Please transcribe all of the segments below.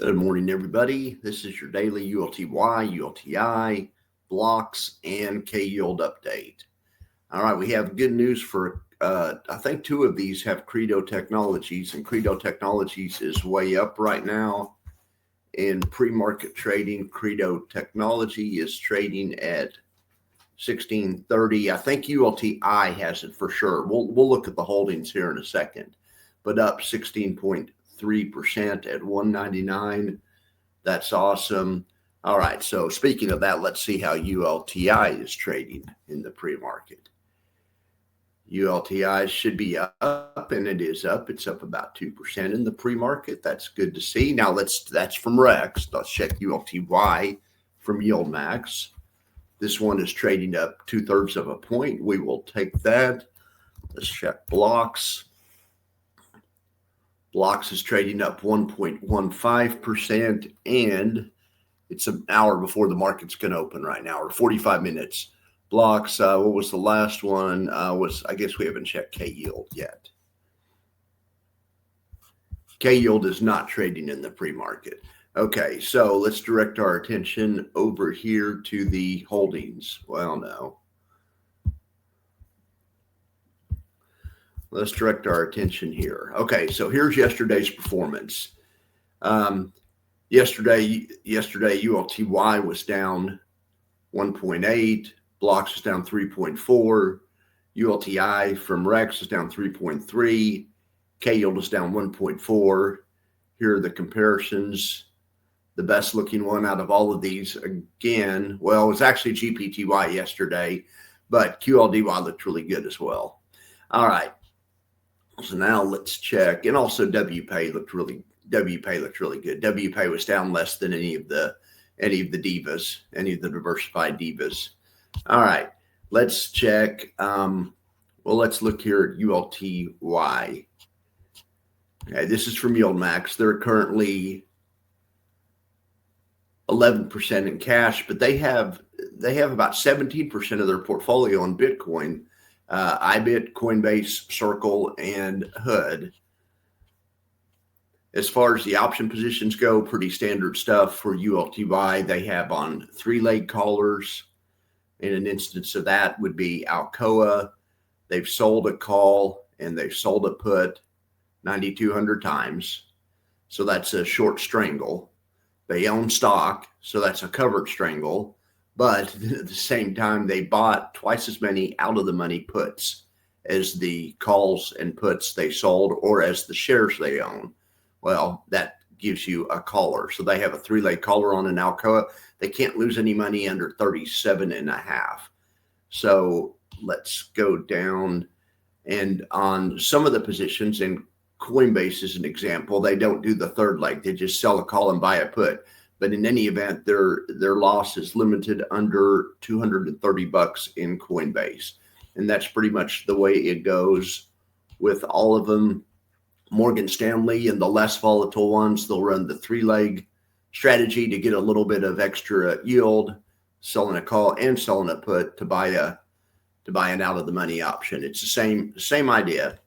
Good morning, everybody. This is your daily ULTY, ULTI, Blox, and K-Yield update. All right, we have good news for, I think two of these have Credo Technologies, and Credo Technologies is way up right now. In pre-market trading, Credo Technology is trading at 1630. I think ULTI has it for sure. We'll look at the holdings here in a second, but up 16.3% at 199. That's awesome. All right, so speaking of that, let's see how ULTI is trading in the pre-market. ULTI should be up, and it is up. It's up about 2% in the pre-market. That's good to see. Now that's from Rex. Let's check ULTY from YieldMax. This one is trading up 2/3 of a point. We will take that. Let's check Blox. Blox is trading up 1.15%, and it's an hour before the market's going to open right now, or 45 minutes. Blox, what was the last one? I guess we haven't checked K-Yield yet. K-Yield is not trading in the pre-market. Okay, so let's direct our attention over here to the holdings. Well, no. Let's direct our attention here. Okay, so here's yesterday's performance. Yesterday ULTY was down 1.8. Blox is down 3.4. ULTI from Rex is down 3.3. K-Yield is down 1.4. Here are the comparisons. The best looking one out of all of these, again, well, it was actually GPTY yesterday, but QLDY looked really good as well. All right. So now let's check. And also WPay looked really good. WPay was down less than any of the divas, any of the diversified divas. All right, let's check. Well, let's look here at ULTY. Okay, this is from YieldMax. They're currently 11% in cash, but they have about 17% of their portfolio on Bitcoin, IBIT, Coinbase, Circle, and HUD. As far as the option positions go, pretty standard stuff for ULTY. They have on three-leg callers. In an instance of that would be Alcoa. They've sold a call and they've sold a put 9,200 times. So that's a short strangle. They own stock, so that's a covered strangle. But at the same time, they bought twice as many out of the money puts as the calls and puts they sold, or as the shares they own. Well, that gives you a caller. So they have a three-leg caller on an Alcoa. They can't lose any money under 37.5. So let's go down. And on some of the positions, in Coinbase as an example, they don't do the third leg. They just sell a call and buy a put. But in any event, their loss is limited under $230 in Coinbase. And that's pretty much the way it goes with all of them. Morgan Stanley and the less volatile ones, they'll run the three-leg strategy to get a little bit of extra yield, selling a call and selling a put to buy an out of the money option. It's the same idea.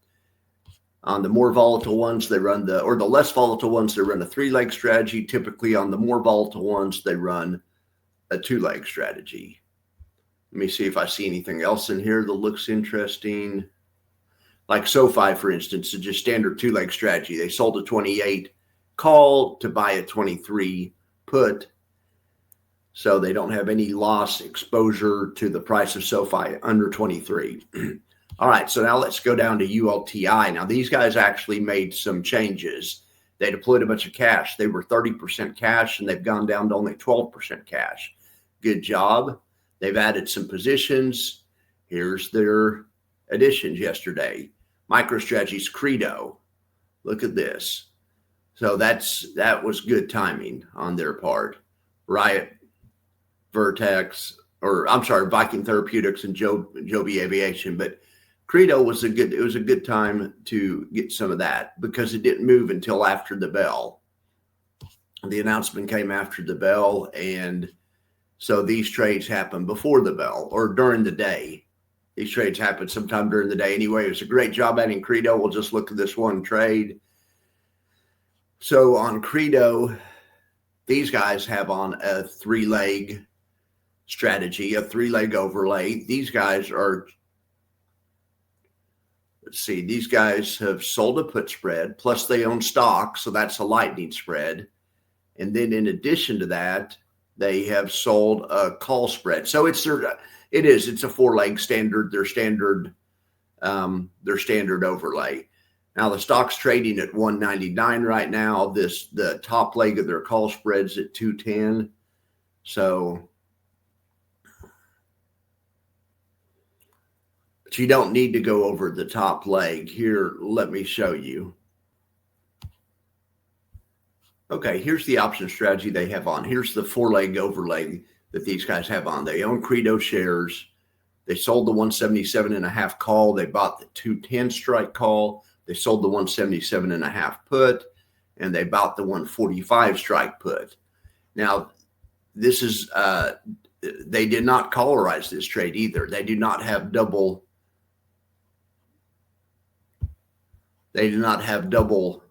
On the more volatile ones, the less volatile ones, they run a three-leg strategy. Typically on the more volatile ones, they run a two-leg strategy. Let me see if I see anything else in here that looks interesting. Like SoFi, for instance, is just standard two-leg strategy. They sold a 28 call to buy a 23 put. So they don't have any loss exposure to the price of SoFi under 23. All right, so now let's go down to ULTI. Now, these guys actually made some changes. They deployed a bunch of cash. They were 30% cash, and they've gone down to only 12% cash. Good job. They've added some positions. Here's their additions yesterday. MicroStrategy's Credo. Look at this. So that was good timing on their part. Riot, Vertex, Viking Therapeutics and Joby Aviation. But Credo was a good time to get some of that because it didn't move until after the bell. The announcement came after the bell, and so these trades happened before the bell or during the day. These trades happened sometime during the day. Anyway, it was a great job adding Credo. We'll just look at this one trade. So on Credo, these guys have on a 3-leg strategy, a 3-leg overlay. These guys are, let's see, these guys have sold a put spread, plus they own stock, so that's a lightning spread. And then in addition to that, they have sold a call spread. So it's a 4-leg standard, their standard overlay. Now the stock's trading at 199 right now. The top leg of their call spread's at 210. So, but you don't need to go over the top leg. Here, let me show you. Okay, here's the option strategy they have on. Here's the 4-leg overlay that these guys have on. They own Credo shares. They sold the 177.5 call. They bought the 210 strike call. They sold the 177.5 put, and they bought the 145 strike put. Now, this is they did not callerize this trade either. They do not have double. They do not have double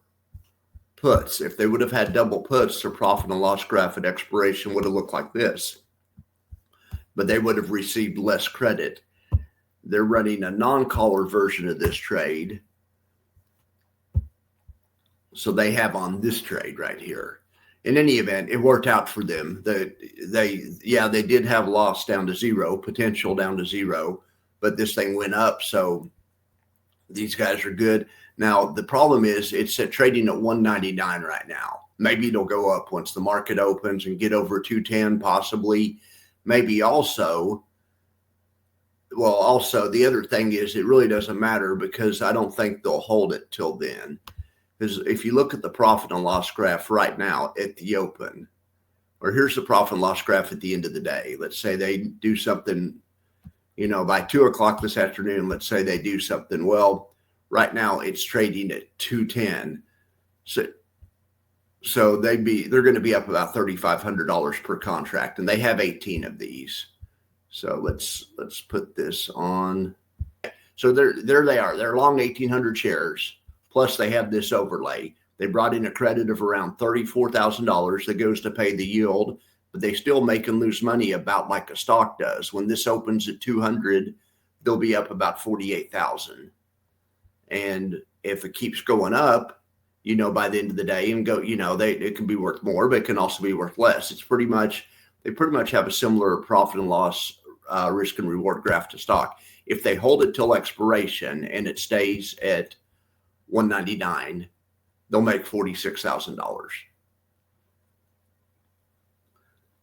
puts. If they would have had double puts, their profit and loss graph at expiration would have looked like this, but they would have received less credit. They're running a non-caller version of this trade. So they have on this trade right here. In any event, it worked out for them. They did have loss down to zero, potential down to zero, but this thing went up. So these guys are good. Now, the problem is it's trading at 199 right now. Maybe it'll go up once the market opens and get over 210, possibly. Maybe also, the other thing is it really doesn't matter because I don't think they'll hold it till then. Because if you look at the profit and loss graph right now at the open, or here's the profit and loss graph at the end of the day. Let's say they do something, by 2 o'clock this afternoon, let's say they do something. Well, right now it's trading at 210. So they're going to be up about $3,500 per contract, and they have 18 of these. So let's put this on. So there they are. They're long 1,800 shares. Plus they have this overlay. They brought in a credit of around $34,000 that goes to pay the yield, but they still make and lose money about like a stock does. When this opens at 200, they'll be up about 48,000. And if it keeps going up, by the end of the day and go, it can be worth more, but it can also be worth less. They pretty much have a similar profit and loss risk and reward graph to stock. If they hold it till expiration and it stays at 199, they'll make $46,000.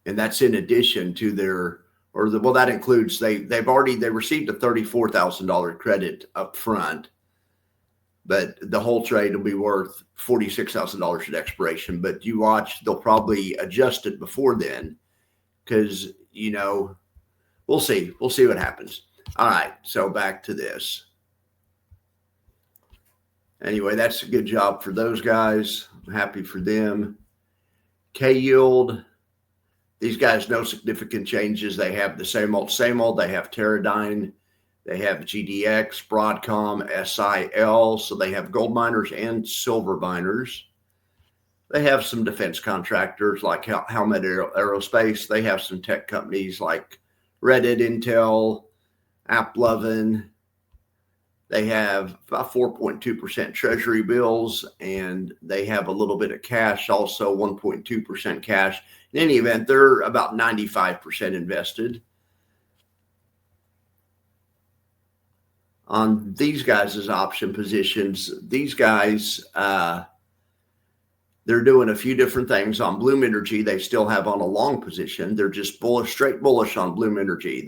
And that's in addition to that includes they received a $34,000 credit up front, but the whole trade will be worth $46,000 at expiration. But you watch, they'll probably adjust it before then because, we'll see what happens. All right. So back to this. Anyway, that's a good job for those guys. I'm happy for them. K-Yield, these guys, no significant changes. They have the same old. They have Teradyne. They have GDX, Broadcom, SIL. So they have gold miners and silver miners. They have some defense contractors like Helmet Aerospace. They have some tech companies like Reddit, Intel, AppLovin. They have about 4.2% treasury bills, and they have a little bit of cash, also 1.2% cash. In any event, they're about 95% invested. On these guys' option positions, these guys, they're doing a few different things. On Bloom Energy, they still have on a long position. They're just straight bullish on Bloom Energy.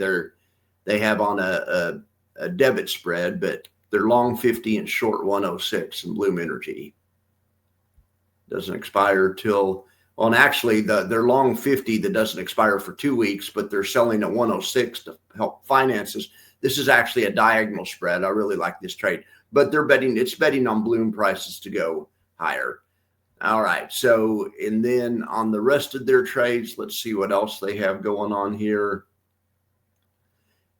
They have on a debit spread, but they're long 50 and short 106 in Bloom Energy. Doesn't expire till, and actually they're long 50 that doesn't expire for 2 weeks, but they're selling at 106 to help finances. This is actually a diagonal spread. I really like this trade, but it's betting on Bloom prices to go higher. All right. So, and then on the rest of their trades, let's see what else they have going on here.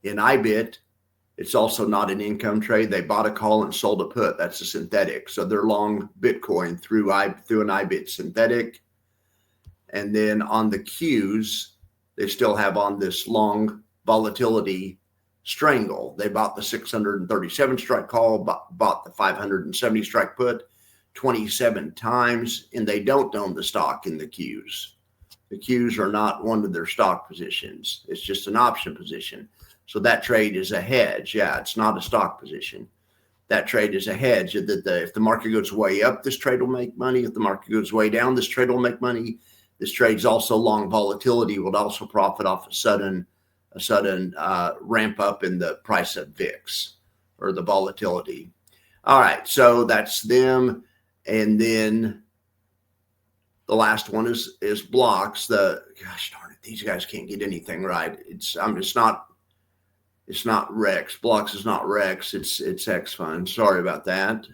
In IBIT, it's also not an income trade. They bought a call and sold a put. That's a synthetic. So they're long Bitcoin through an IBIT synthetic. And then on the Qs, they still have on this long volatility strangle. They bought the 637 strike call, bought the 570 strike put 27 times, and they don't own the stock in the Qs. The Qs are not one of their stock positions. It's just an option position. So that trade is a hedge. Yeah, it's not a stock position. That trade is a hedge. If the market goes way up, this trade will make money. If the market goes way down, this trade will make money. This trade's also long volatility, will also profit off a sudden ramp up in the price of VIX or the volatility. All right, so that's them. And then the last one is Blox. Gosh darn it, these guys can't get anything right. It's not Rex. Blox is not Rex. It's X Fund. Sorry about that.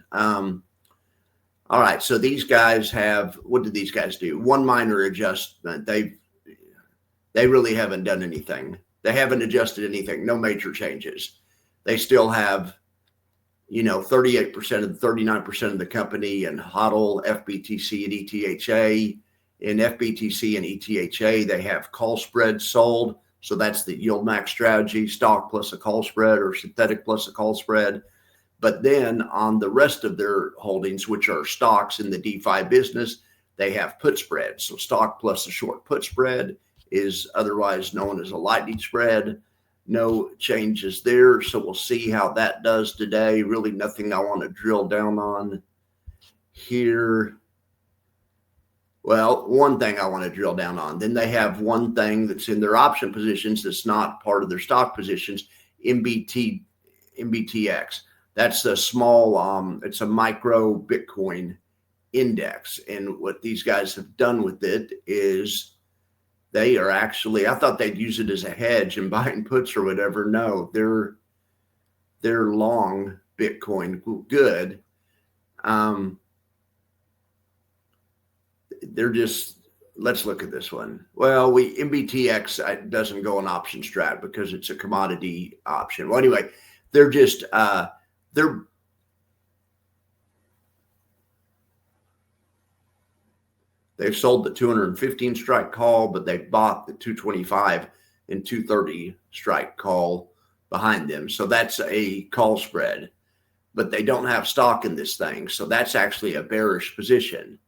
All right, so these guys have, what did these guys do? One minor adjustment. They really haven't done anything. They haven't adjusted anything. No major changes. They still have, 38% of the 39% of the company in HODL, FBTC, and ETHA. In FBTC and ETHA, they have call spread sold. So that's the yield max strategy, stock plus a call spread or synthetic plus a call spread. But then on the rest of their holdings, which are stocks in the DeFi business, they have put spread. So stock plus a short put spread is otherwise known as a lightning spread. No changes there. So we'll see how that does today. Really nothing I want to drill down on here. Well, one thing I want to drill down on. Then they have one thing that's in their option positions that's not part of their stock positions, MBTX. That's a small, it's a micro Bitcoin index. And what these guys have done with it is they are actually, I thought they'd use it as a hedge and buying puts or whatever. No, they're long Bitcoin. Good. They're just, let's look at this one. Well, MBTX doesn't go on option strat because it's a commodity option. Well, anyway, they're just, they've sold the 215 strike call, but they bought the 225 and 230 strike call behind them. So that's a call spread, but they don't have stock in this thing. So that's actually a bearish position.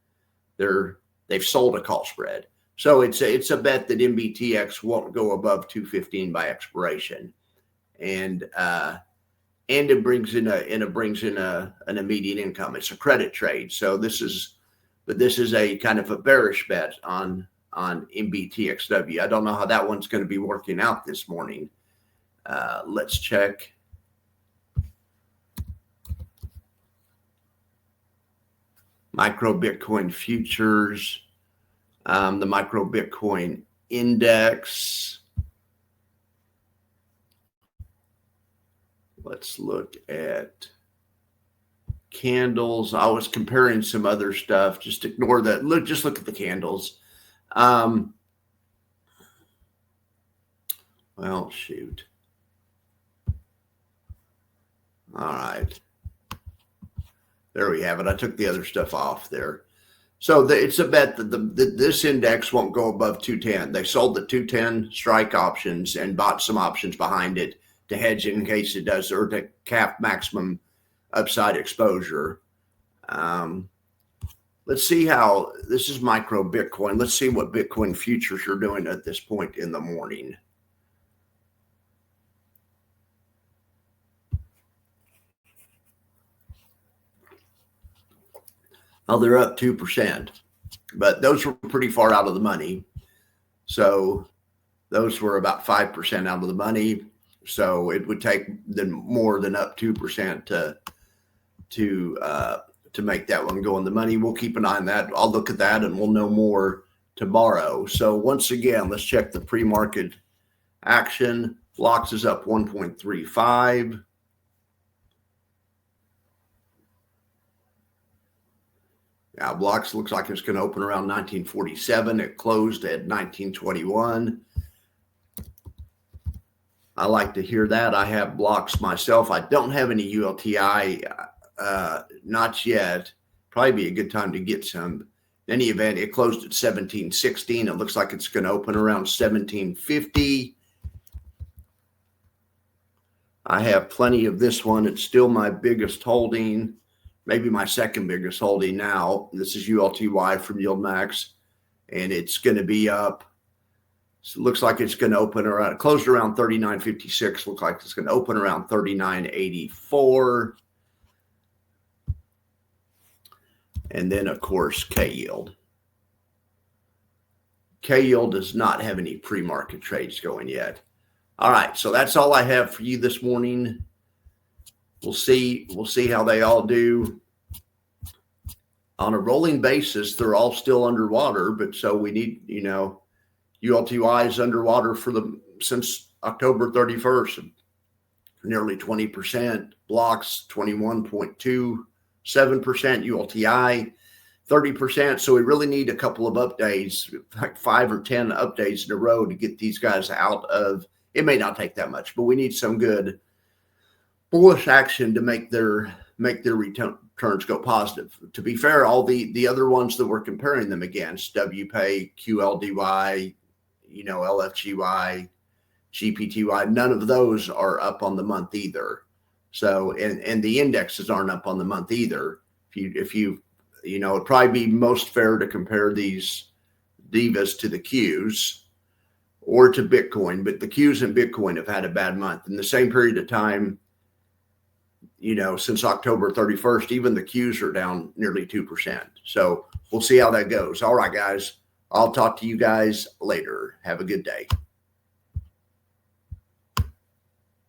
They've sold a call spread. So it's a bet that MBTX won't go above 215 by expiration. And it brings in an immediate income. It's a credit trade. So this is a kind of a bearish bet on MBTXW. I don't know how that one's going to be working out this morning. Let's check. Micro Bitcoin futures, the Micro Bitcoin index. Let's look at candles. I was comparing some other stuff. Just ignore that. Just look at the candles. Well, shoot. All right. There we have it. I took the other stuff off there. So it's a bet that this index won't go above 210. They sold the 210 strike options and bought some options behind it to hedge in case it does, or to cap maximum upside exposure. Let's see how this is Micro Bitcoin. Let's see what Bitcoin futures are doing at this point in the morning. Oh, they're up 2%, but those were pretty far out of the money. So those were about 5% out of the money. So it would take them more than up 2% to make that one go in the money. We'll keep an eye on that. I'll look at that and we'll know more tomorrow. So once again, let's check the pre-market action. Blox is up 1.35. Now, Blox looks like it's going to open around 1947. It closed at 1921. I like to hear that. I have Blox myself. I don't have any ULTI, not yet. Probably be a good time to get some. any event, it closed at 1716. It looks like it's going to open around 1750. I have plenty of this one. It's still my biggest holding, maybe my second biggest holding now. This is ULTY from YieldMax, and it's going to be up. So it looks like it's going to open around, closed around 39.56. Looks like it's going to open around 39.84. And then, of course, K-Yield. K-Yield does not have any pre-market trades going yet. All right, so that's all I have for you this morning. We'll see how they all do. On a rolling basis, they're all still underwater, but so we need, ULTY is underwater since October 31st, nearly 20%. Blox 21.27%, ULTY 30%. So we really need a couple of updates, like 5 or 10 updates in a row to get these guys out of. It may not take that much, but we need some good bullish action to make their returns go positive. To be fair, all the other ones that we're comparing them against, WPay, QLDY, LFGY, GPTY, none of those are up on the month either. So, and the indexes aren't up on the month either. If you it'd probably be most fair to compare these divas to the Qs or to Bitcoin, but the Qs and Bitcoin have had a bad month. In the same period of time, since October 31st, even the Qs are down nearly 2%. So we'll see how that goes. All right, guys, I'll talk to you guys later. Have a good day.